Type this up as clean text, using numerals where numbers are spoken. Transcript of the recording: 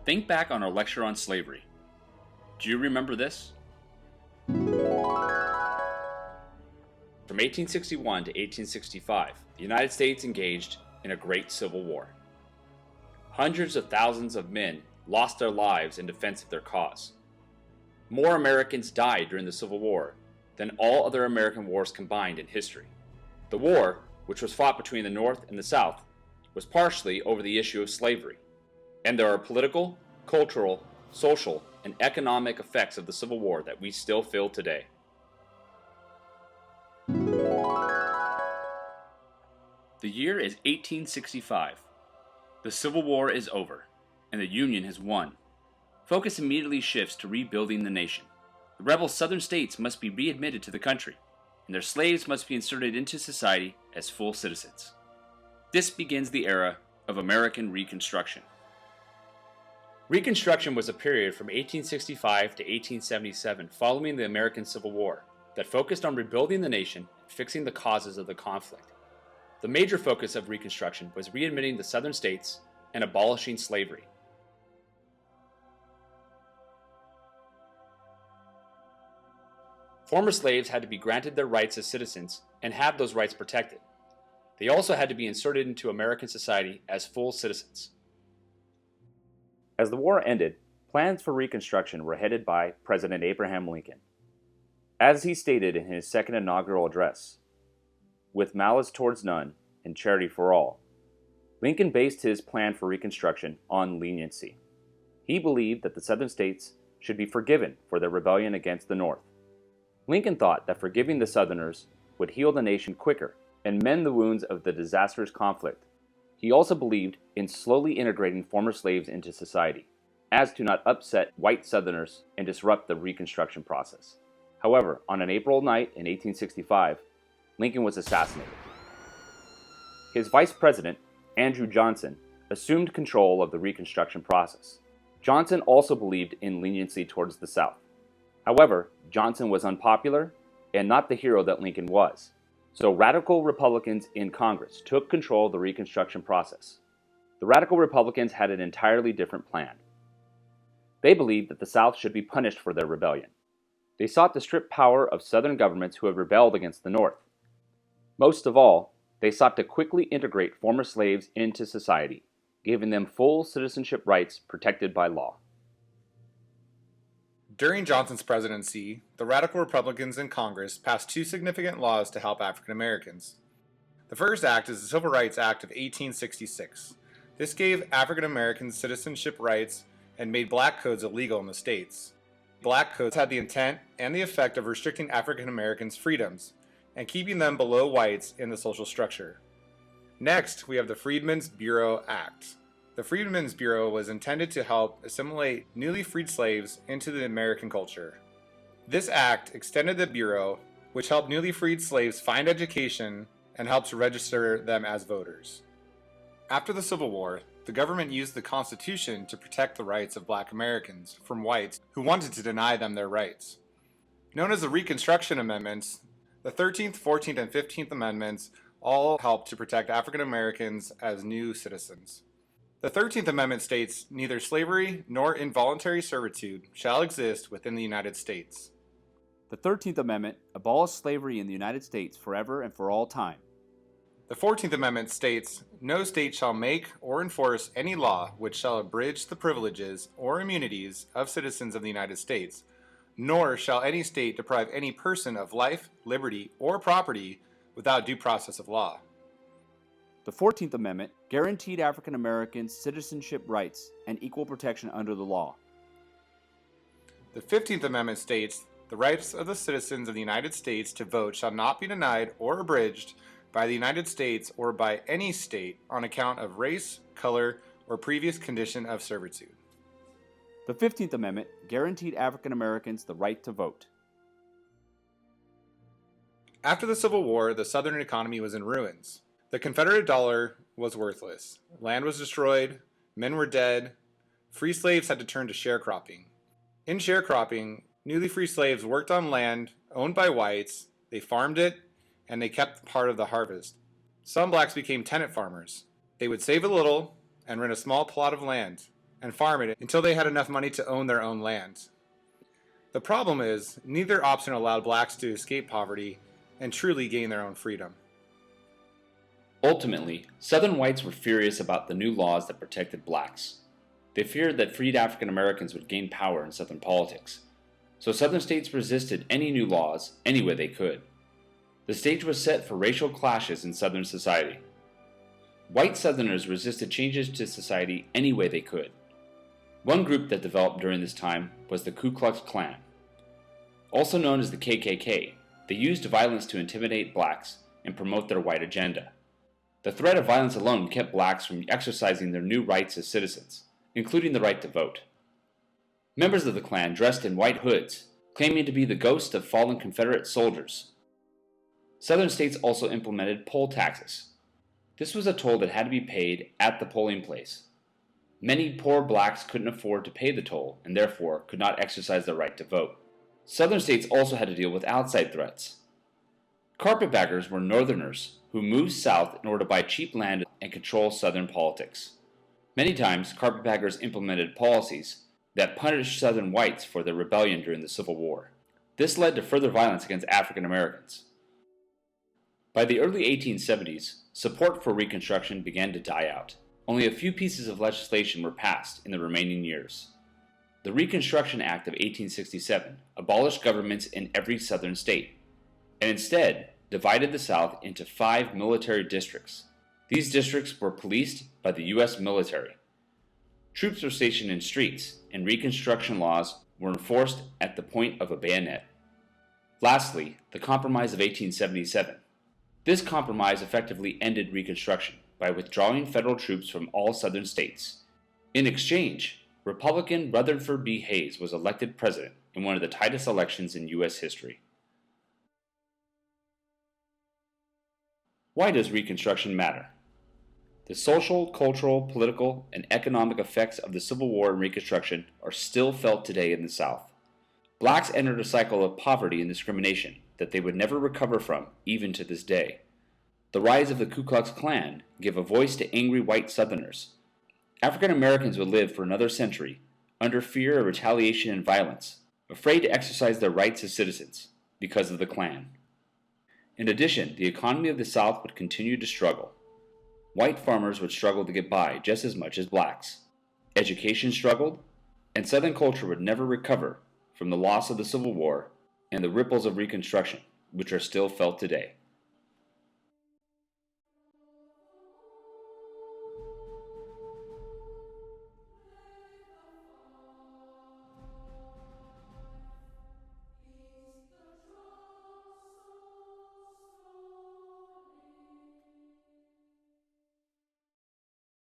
Think back on our lecture on slavery. Do you remember this? From 1861 to 1865, the United States engaged in a great civil war. Hundreds of thousands of men lost their lives in defense of their cause. More Americans died during the Civil War than all other American wars combined in history. The war, which was fought between the North and the South, was partially over the issue of slavery, and there are political, cultural, social, and economic effects of the Civil War that we still feel today. The year is 1865. The Civil War is over, and the Union has won. Focus immediately shifts to rebuilding the nation. The rebel Southern states must be readmitted to the country, and their slaves must be inserted into society as full citizens. This begins the era of American Reconstruction. Reconstruction was a period from 1865 to 1877 following the American Civil War that focused on rebuilding the nation and fixing the causes of the conflict. The major focus of Reconstruction was readmitting the Southern states and abolishing slavery. Former slaves had to be granted their rights as citizens and have those rights protected. They also had to be inserted into American society as full citizens. As the war ended, plans for Reconstruction were headed by President Abraham Lincoln. As he stated in his second inaugural address, "With malice towards none and charity for all," Lincoln based his plan for Reconstruction on leniency. He believed that the Southern states should be forgiven for their rebellion against the North. Lincoln thought that forgiving the Southerners would heal the nation quicker and mend the wounds of the disastrous conflict. He also believed in slowly integrating former slaves into society, as to not upset white Southerners and disrupt the Reconstruction process. However, on an April night in 1865, Lincoln was assassinated. His vice president, Andrew Johnson, assumed control of the Reconstruction process. Johnson also believed in leniency towards the South. However, Johnson was unpopular and not the hero that Lincoln was. So radical Republicans in Congress took control of the Reconstruction process. The radical Republicans had an entirely different plan. They believed that the South should be punished for their rebellion. They sought to strip power of Southern governments who had rebelled against the North. Most of all, they sought to quickly integrate former slaves into society, giving them full citizenship rights protected by law. During Johnson's presidency, the radical Republicans in Congress passed two significant laws to help African Americans. The first act is the Civil Rights Act of 1866. This gave African Americans citizenship rights and made black codes illegal in the states. Black codes had the intent and the effect of restricting African Americans' freedoms and keeping them below whites in the social structure. Next, we have the Freedmen's Bureau Act. The Freedmen's Bureau was intended to help assimilate newly freed slaves into the American culture. This act extended the Bureau, which helped newly freed slaves find education and helped to register them as voters. After the Civil War, the government used the Constitution to protect the rights of Black Americans from whites who wanted to deny them their rights. Known as the Reconstruction Amendments, the 13th, 14th, and 15th Amendments all helped to protect African Americans as new citizens. The 13th Amendment states, "Neither slavery nor involuntary servitude shall exist within the United States." The 13th Amendment abolished slavery in the United States forever and for all time. The 14th Amendment states, "No state shall make or enforce any law which shall abridge the privileges or immunities of citizens of the United States, nor shall any state deprive any person of life, liberty, or property without due process of law." The 14th Amendment guaranteed African Americans citizenship rights and equal protection under the law. The 15th Amendment states, "The rights of the citizens of the United States to vote shall not be denied or abridged by the United States or by any state on account of race, color, or previous condition of servitude." The 15th Amendment guaranteed African Americans the right to vote. After the Civil War, the Southern economy was in ruins. The Confederate dollar was worthless. Land was destroyed, men were dead, free slaves had to turn to sharecropping. In sharecropping, newly free slaves worked on land owned by whites, they farmed it, and they kept part of the harvest. Some blacks became tenant farmers. They would save a little and rent a small plot of land, and farm it until they had enough money to own their own land. The problem is, neither option allowed blacks to escape poverty and truly gain their own freedom. Ultimately, Southern whites were furious about the new laws that protected blacks. They feared that freed African Americans would gain power in Southern politics, so Southern states resisted any new laws any way they could. The stage was set for racial clashes in Southern society. White Southerners resisted changes to society any way they could. One group that developed during this time was the Ku Klux Klan. Also known as the KKK, they used violence to intimidate blacks and promote their white agenda. The threat of violence alone kept blacks from exercising their new rights as citizens, including the right to vote. Members of the Klan dressed in white hoods, claiming to be the ghosts of fallen Confederate soldiers. Southern states also implemented poll taxes. This was a toll that had to be paid at the polling place. Many poor blacks couldn't afford to pay the toll and therefore could not exercise their right to vote. Southern states also had to deal with outside threats. Carpetbaggers were Northerners who moved south in order to buy cheap land and control Southern politics. Many times, carpetbaggers implemented policies that punished Southern whites for their rebellion during the Civil War. This led to further violence against African Americans. By the early 1870s, support for Reconstruction began to die out. Only a few pieces of legislation were passed in the remaining years. The Reconstruction Act of 1867 abolished governments in every Southern state, and instead divided the South into 5 military districts. These districts were policed by the U.S. military. Troops were stationed in streets, and Reconstruction laws were enforced at the point of a bayonet. Lastly, the Compromise of 1877. This compromise effectively ended Reconstruction by withdrawing federal troops from all Southern states. In exchange, Republican Rutherford B. Hayes was elected president in one of the tightest elections in U.S. history. Why does Reconstruction matter? The social, cultural, political, and economic effects of the Civil War and Reconstruction are still felt today in the South. Blacks entered a cycle of poverty and discrimination that they would never recover from, even to this day. The rise of the Ku Klux Klan gave a voice to angry white Southerners. African Americans would live for another century, under fear of retaliation and violence, afraid to exercise their rights as citizens, because of the Klan. In addition, the economy of the South would continue to struggle. White farmers would struggle to get by just as much as blacks. Education struggled, and Southern culture would never recover from the loss of the Civil War and the ripples of Reconstruction, which are still felt today.